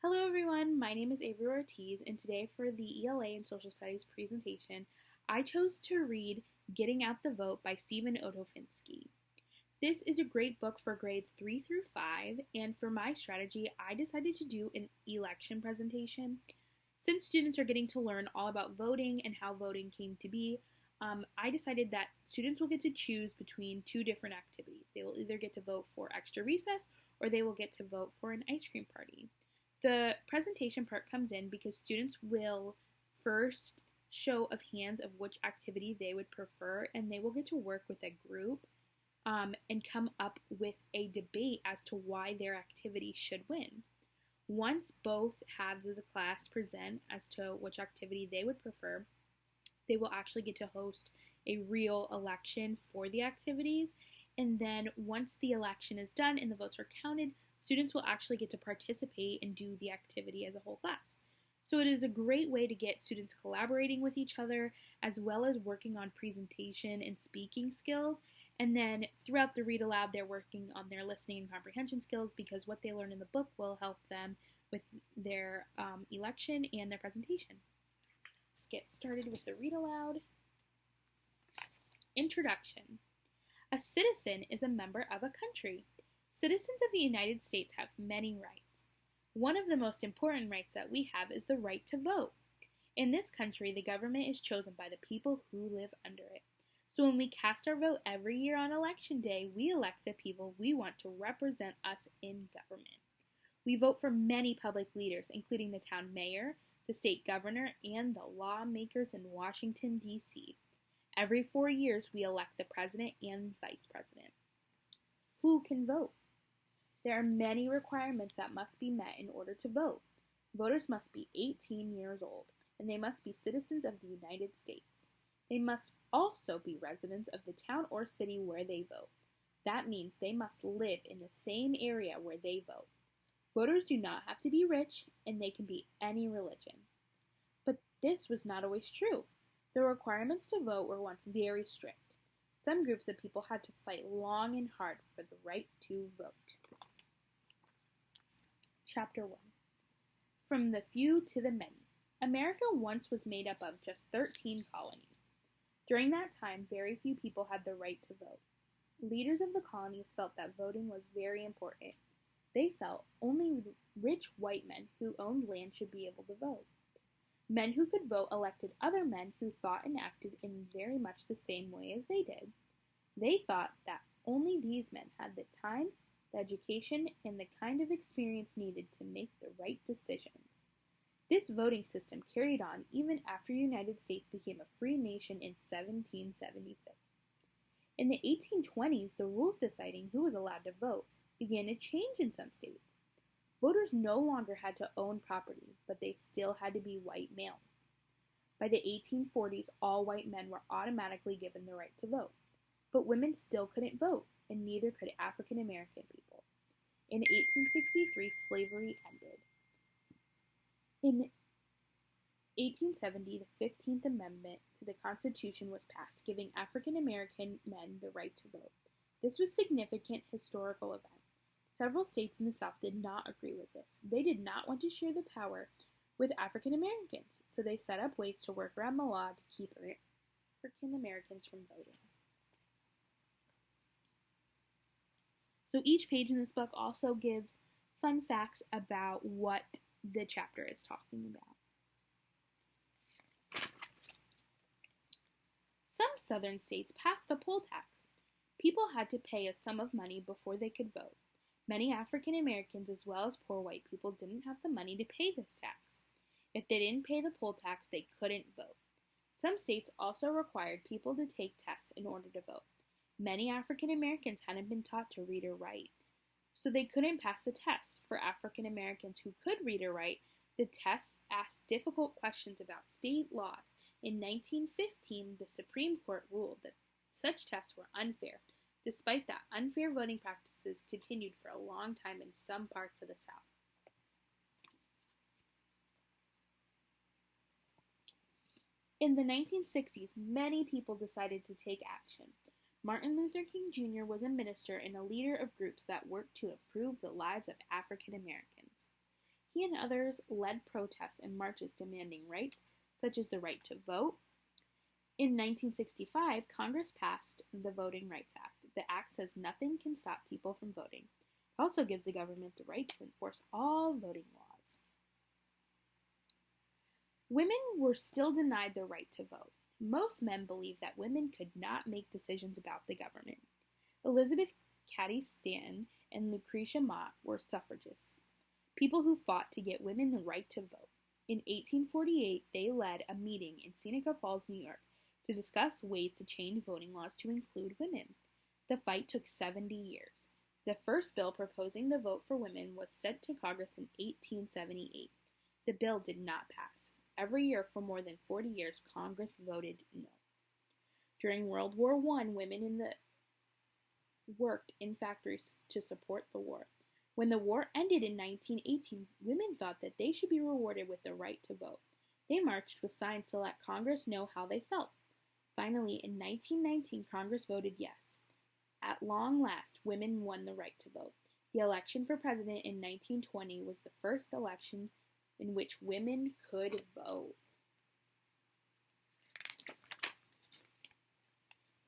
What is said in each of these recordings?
Hello everyone, my name is Avery Ortiz, and today for the ELA and Social Studies presentation, I chose to read Getting Out the Vote by Stephen Otofinski. This is a great book for grades 3 through 5, and for my strategy, I decided to do an election presentation. Since students are getting to learn all about voting and how voting came to be, I decided that students will get to choose between two different activities. They will either get to vote for extra recess or they will get to vote for an ice cream party. The presentation part comes in because students will first show of hands of which activity they would prefer, and they will get to work with a group and come up with a debate as to why their activity should win. Once both halves of the class present as to which activity they would prefer, they will actually get to host a real election for the activities, and then once the election is done and the votes are counted, students will actually get to participate and do the activity as a whole class. So it is a great way to get students collaborating with each other as well as working on presentation and speaking skills. And then throughout the read aloud, they're working on their listening and comprehension skills because what they learn in the book will help them with their election and their presentation. Let's get started with the read aloud. Introduction. A citizen is a member of a country. Citizens of the United States have many rights. One of the most important rights that we have is the right to vote. In this country, the government is chosen by the people who live under it. So when we cast our vote every year on election day, we elect the people we want to represent us in government. We vote for many public leaders, including the town mayor, the state governor, and the lawmakers in Washington, D.C. Every 4 years, we elect the president and vice president. Who can vote? There are many requirements that must be met in order to vote. Voters must be 18 years old, and they must be citizens of the United States. They must also be residents of the town or city where they vote. That means they must live in the same area where they vote. Voters do not have to be rich, and they can be any religion. But this was not always true. The requirements to vote were once very strict. Some groups of people had to fight long and hard for the right to vote. Chapter 1. From the few to the many. America once was made up of just 13 colonies. During that time, very few people had the right to vote. Leaders of the colonies felt that voting was very important. They felt only rich white men who owned land should be able to vote. Men who could vote elected other men who thought and acted in very much the same way as they did. They thought that only these men had the time, the education, and the kind of experience needed to make the right decisions. This voting system carried on even after the United States became a free nation in 1776. In the 1820s, the rules deciding who was allowed to vote began to change in some states. Voters no longer had to own property, but they still had to be white males. By the 1840s, all white men were automatically given the right to vote, but women still couldn't vote, and neither could African American people. In 1863, slavery ended. In 1870, the 15th Amendment to the Constitution was passed, giving African American men the right to vote. This was a significant historical event. Several states in the South did not agree with this. They did not want to share the power with African Americans, so they set up ways to work around the law to keep African Americans from voting. So each page in this book also gives fun facts about what the chapter is talking about. Some southern states passed a poll tax. People had to pay a sum of money before they could vote. Many African Americans as well as poor white people didn't have the money to pay this tax. If they didn't pay the poll tax, they couldn't vote. Some states also required people to take tests in order to vote. Many African Americans hadn't been taught to read or write, so they couldn't pass the test. For African Americans who could read or write, the tests asked difficult questions about state laws. In 1915, the Supreme Court ruled that such tests were unfair. Despite that, unfair voting practices continued for a long time in some parts of the South. In the 1960s, many people decided to take action. Martin Luther King Jr. was a minister and a leader of groups that worked to improve the lives of African Americans. He and others led protests and marches demanding rights, such as the right to vote. In 1965, Congress passed the Voting Rights Act. The act says nothing can stop people from voting. It also gives the government the right to enforce all voting laws. Women were still denied the right to vote. Most men believed that women could not make decisions about the government. Elizabeth Cady Stanton and Lucretia Mott were suffragists, people who fought to get women the right to vote. In 1848, they led a meeting in Seneca Falls, New York, to discuss ways to change voting laws to include women. The fight took 70 years. The first bill proposing the vote for women was sent to Congress in 1878. The bill did not pass. Every year for more than 40 years, Congress voted no. During World War I, women worked in factories to support the war. When the war ended in 1918, women thought that they should be rewarded with the right to vote. They marched with signs to let Congress know how they felt. Finally, in 1919, Congress voted yes. At long last, women won the right to vote. The election for president in 1920 was the first election in which women could vote.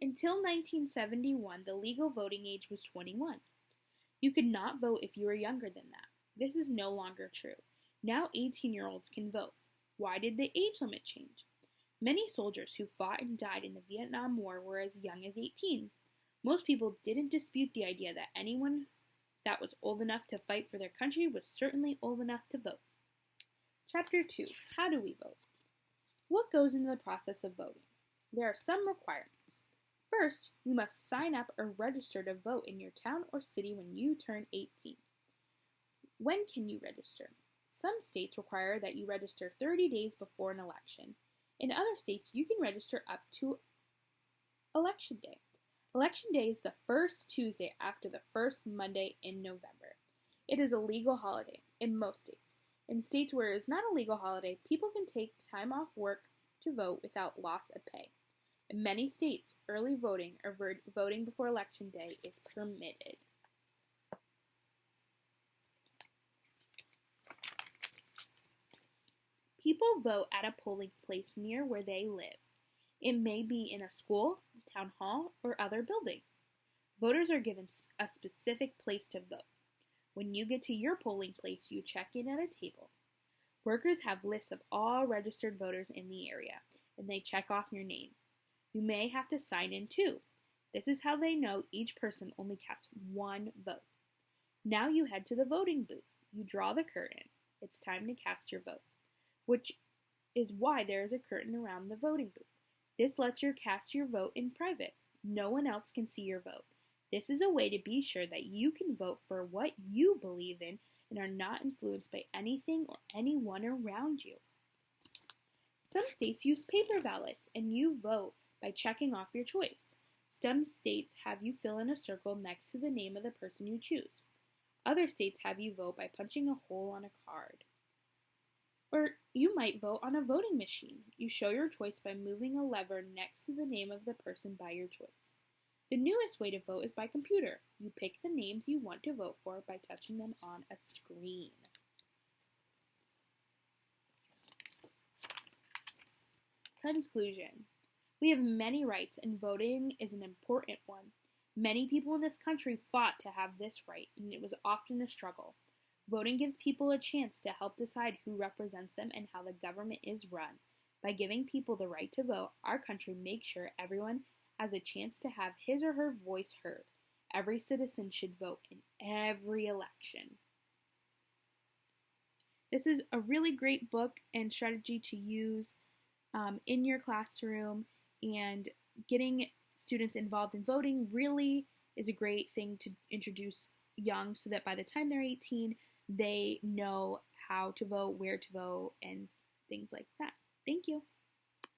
Until 1971, the legal voting age was 21. You could not vote if you were younger than that. This is no longer true. Now 18-year-olds can vote. Why did the age limit change? Many soldiers who fought and died in the Vietnam War were as young as 18. Most people didn't dispute the idea that anyone that was old enough to fight for their country was certainly old enough to vote. Chapter 2. How do we vote? What goes into the process of voting? There are some requirements. First, you must sign up or register to vote in your town or city when you turn 18. When can you register? Some states require that you register 30 days before an election. In other states, you can register up to Election Day. Election Day is the first Tuesday after the first Monday in November. It is a legal holiday in most states. In states where it is not a legal holiday, people can take time off work to vote without loss of pay. In many states, early voting or voting before Election Day is permitted. People vote at a polling place near where they live. It may be in a school, town hall, or other building. Voters are given a specific place to vote. When you get to your polling place, you check in at a table. Workers have lists of all registered voters in the area, and they check off your name. You may have to sign in too. This is how they know each person only casts one vote. Now you head to the voting booth. You draw the curtain. It's time to cast your vote, which is why there is a curtain around the voting booth. This lets you cast your vote in private. No one else can see your vote. This is a way to be sure that you can vote for what you believe in and are not influenced by anything or anyone around you. Some states use paper ballots, and you vote by checking off your choice. Some states have you fill in a circle next to the name of the person you choose. Other states have you vote by punching a hole on a card. Or you might vote on a voting machine. You show your choice by moving a lever next to the name of the person by your choice. The newest way to vote is by computer. You pick the names you want to vote for by touching them on a screen. Conclusion. We have many rights, and voting is an important one. Many people in this country fought to have this right, and it was often a struggle. Voting gives people a chance to help decide who represents them and how the government is run. By giving people the right to vote, our country makes sure everyone has a chance to have his or her voice heard. Every citizen should vote in every election. This is a really great book and strategy to use in your classroom, and getting students involved in voting really is a great thing to introduce young so that by the time they're 18, they know how to vote, where to vote, and things like that. Thank you.